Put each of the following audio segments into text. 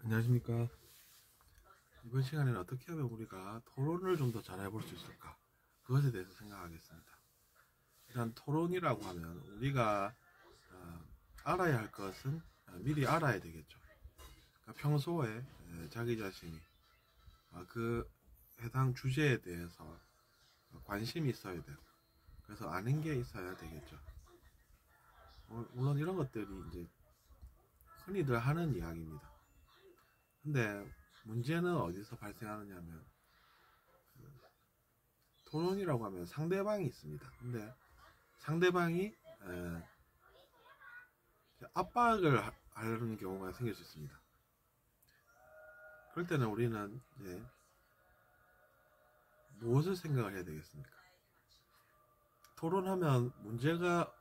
안녕하십니까. 이번 시간에는 어떻게 하면 우리가 토론을 좀 더 잘해볼 수 있을까, 그것에 대해서 생각하겠습니다. 일단 토론이라고 하면 우리가 알아야 할 것은 미리 알아야 되겠죠. 그러니까 평소에 자기 자신이 그 해당 주제에 대해서 관심이 있어야 되고, 그래서 아는 게 있어야 되겠죠. 물론 이런 것들이 이제 흔히들 하는 이야기입니다. 근데 문제는 어디서 발생하느냐면, 토론이라고 하면 상대방이 있습니다. 근데 상대방이 압박을 하려는 경우가 생길 수 있습니다. 그럴 때는 우리는 이제 무엇을 생각을 해야 되겠습니까? 토론하면 문제가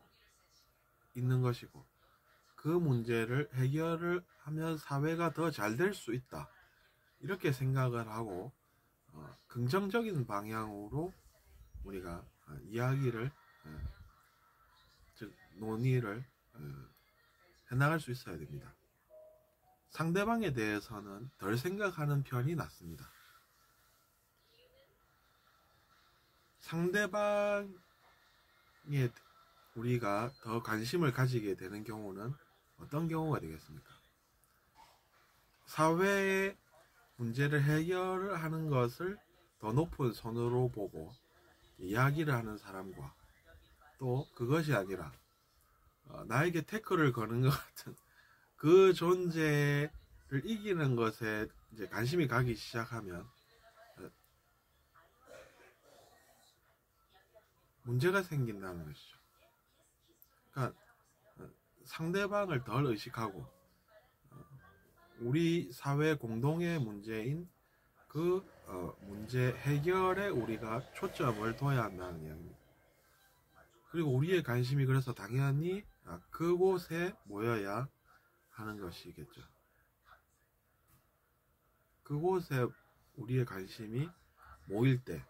있는 것이고, 그 문제를 해결을 하면 사회가 더 잘 될 수 있다, 이렇게 생각을 하고 긍정적인 방향으로 우리가 이야기를, 즉 논의를 해나갈 수 있어야 됩니다. 상대방에 대해서는 덜 생각하는 편이 낫습니다. 상대방에 우리가 더 관심을 가지게 되는 경우는 어떤 경우가 되겠습니까? 사회의 문제를 해결을 하는 것을 더 높은 선으로 보고 이야기를 하는 사람과, 또 그것이 아니라 나에게 태클을 거는 것 같은 그 존재를 이기는 것에 이제 관심이 가기 시작하면 문제가 생긴다는 것이죠. 그러니까 상대방을 덜 의식하고 우리 사회 공동의 문제인 그 문제 해결에 우리가 초점을 둬야 한다는 이야기입니다. 그리고 우리의 관심이 그래서 당연히 그곳에 모여야 하는 것이겠죠. 그곳에 우리의 관심이 모일 때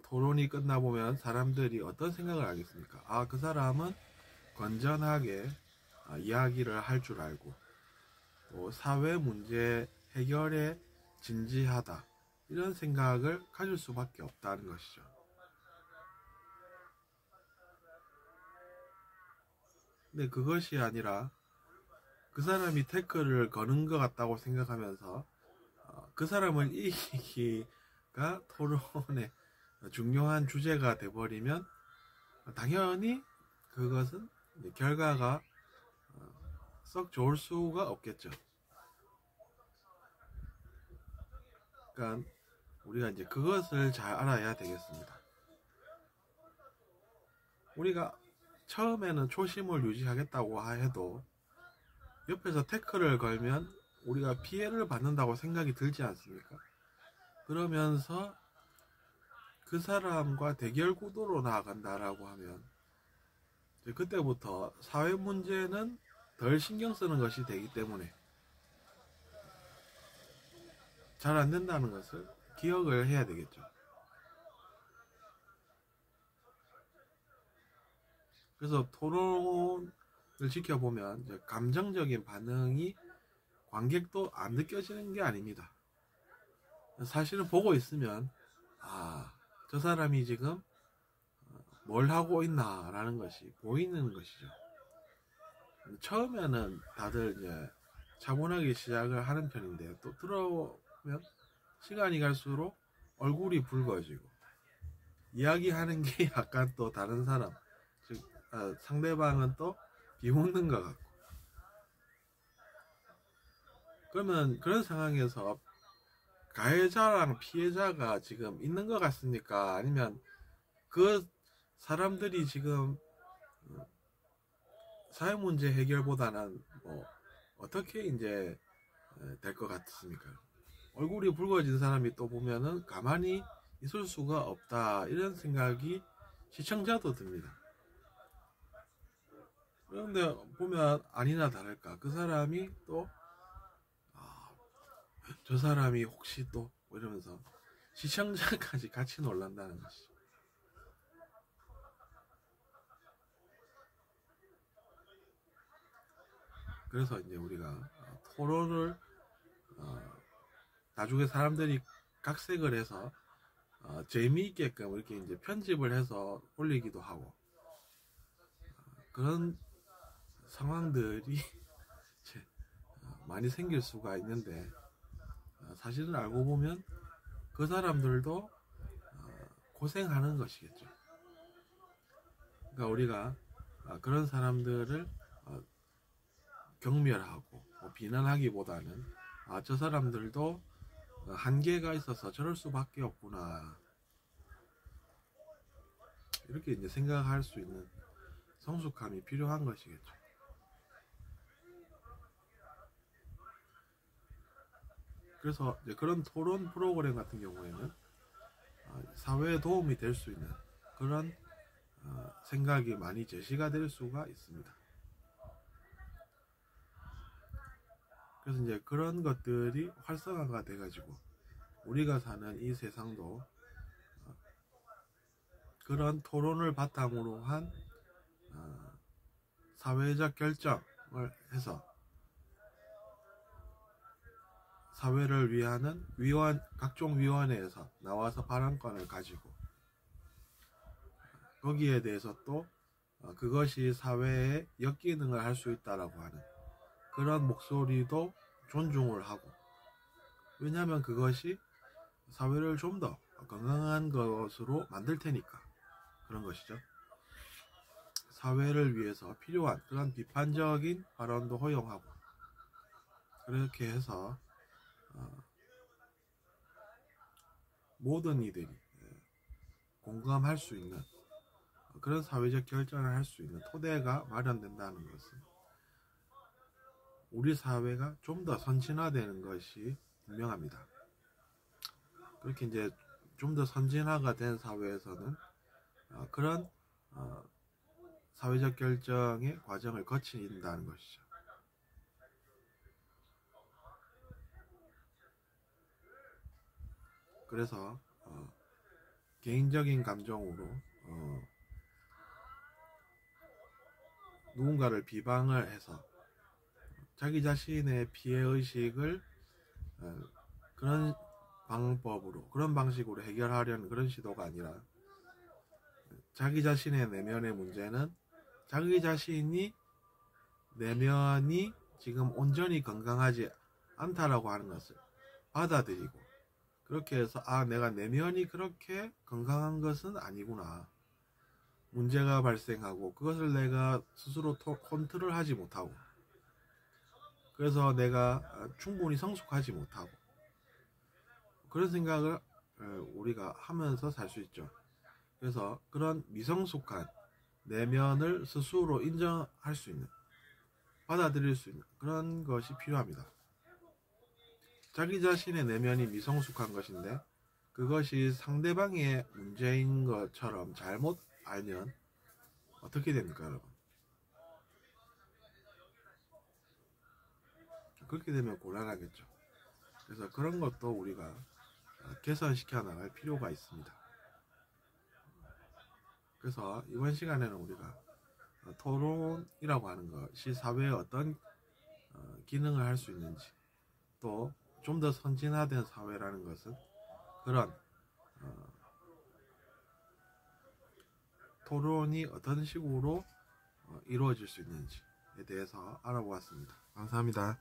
토론이 끝나보면 사람들이 어떤 생각을 하겠습니까? 그 사람은 건전하게 이야기를 할 줄 알고, 또 사회 문제 해결에 진지하다, 이런 생각을 가질 수밖에 없다는 것이죠. 근데 그것이 아니라 그 사람이 태클을 거는 것 같다고 생각하면서 그 사람을 이기기가 토론의 중요한 주제가 돼버리면 당연히 그것은 결과가 썩 좋을 수가 없겠죠. 그러니까 우리가 이제 그것을 잘 알아야 되겠습니다. 우리가 처음에는 초심을 유지하겠다고 해도 옆에서 태클을 걸면 우리가 피해를 받는다고 생각이 들지 않습니까? 그러면서 그 사람과 대결 구도로 나아간다라고 하면 그때부터 사회 문제는 덜 신경 쓰는 것이 되기 때문에 잘 안 된다는 것을 기억을 해야 되겠죠. 그래서 토론을 지켜보면 이제 감정적인 반응이 관객도 안 느껴지는 게 아닙니다. 사실은 보고 있으면 저 사람이 지금 뭘 하고 있나 라는 것이 보이는 것이죠. 처음에는 다들 이제 차분하게 시작을 하는 편인데, 또 들어오면 시간이 갈수록 얼굴이 붉어지고 이야기하는 게 약간 또 다른 사람, 즉 상대방은 또 비웃는 것 같고, 그러면 그런 상황에서 가해자랑 피해자가 지금 있는 것 같습니까? 아니면 그 사람들이 지금 사회 문제 해결보다는 어떻게 이제 될 것 같습니까? 얼굴이 붉어진 사람이 또 보면은 가만히 있을 수가 없다, 이런 생각이 시청자도 듭니다. 그런데 보면 아니나 다를까 그 사람이 또 저 사람이 혹시 또 이러면서 시청자까지 같이 놀란다는 것이죠. 그래서 이제 우리가 토론을 나중에 사람들이 각색을 해서 재미있게끔 이렇게 이제 편집을 해서 올리기도 하고 그런 상황들이 많이 생길 수가 있는데 사실은 알고 보면 그 사람들도 고생하는 것이겠죠. 그러니까 우리가 그런 사람들을 경멸하고 비난하기보다는 저 사람들도 한계가 있어서 저럴 수밖에 없구나 이렇게 이제 생각할 수 있는 성숙함이 필요한 것이겠죠. 그래서 이제 그런 토론 프로그램 같은 경우에는 사회에 도움이 될 수 있는 그런 생각이 많이 제시가 될 수가 있습니다. 그래서 이제 그런 것들이 활성화가 돼가지고 우리가 사는 이 세상도 그런 토론을 바탕으로 한 사회적 결정을 해서 사회를 위하는 각종 위원회에서 나와서 발언권을 가지고 거기에 대해서 또 그것이 사회에 역기능을 할 수 있다라고 하는 그런 목소리도 존중을 하고 왜냐하면 그것이 사회를 좀 더 건강한 것으로 만들 테니까 그런 것이죠. 사회를 위해서 필요한 그런 비판적인 발언도 허용하고 그렇게 해서 모든 이들이 공감할 수 있는 그런 사회적 결정을 할 수 있는 토대가 마련된다는 것은 우리 사회가 좀 더 선진화되는 것이 분명합니다. 그렇게 이제 좀 더 선진화가 된 사회에서는 그런 사회적 결정의 과정을 거친다는 것이죠. 그래서 개인적인 감정으로 누군가를 비방을 해서 자기 자신의 피해의식을 그런 방법으로 그런 방식으로 해결하려는 그런 시도가 아니라 자기 자신의 내면의 문제는 자기 자신이 내면이 지금 온전히 건강하지 않다라고 하는 것을 받아들이고 그렇게 해서 내가 내면이 그렇게 건강한 것은 아니구나 문제가 발생하고 그것을 내가 스스로 컨트롤하지 못하고 그래서 내가 충분히 성숙하지 못하고 그런 생각을 우리가 하면서 살 수 있죠. 그래서 그런 미성숙한 내면을 스스로 인정할 수 있는 받아들일 수 있는 그런 것이 필요합니다. 자기 자신의 내면이 미성숙한 것인데 그것이 상대방의 문제인 것처럼 잘못 알면 어떻게 됩니까, 여러분? 그렇게 되면 곤란하겠죠. 그래서 그런 것도 우리가 개선시켜 나갈 필요가 있습니다. 그래서 이번 시간에는 우리가 토론이라고 하는 것이 사회에 어떤 기능을 할 수 있는지 또 좀 더 선진화된 사회라는 것은 그런 토론이 어떤 식으로 이루어질 수 있는지에 대해서 알아보았습니다. 감사합니다.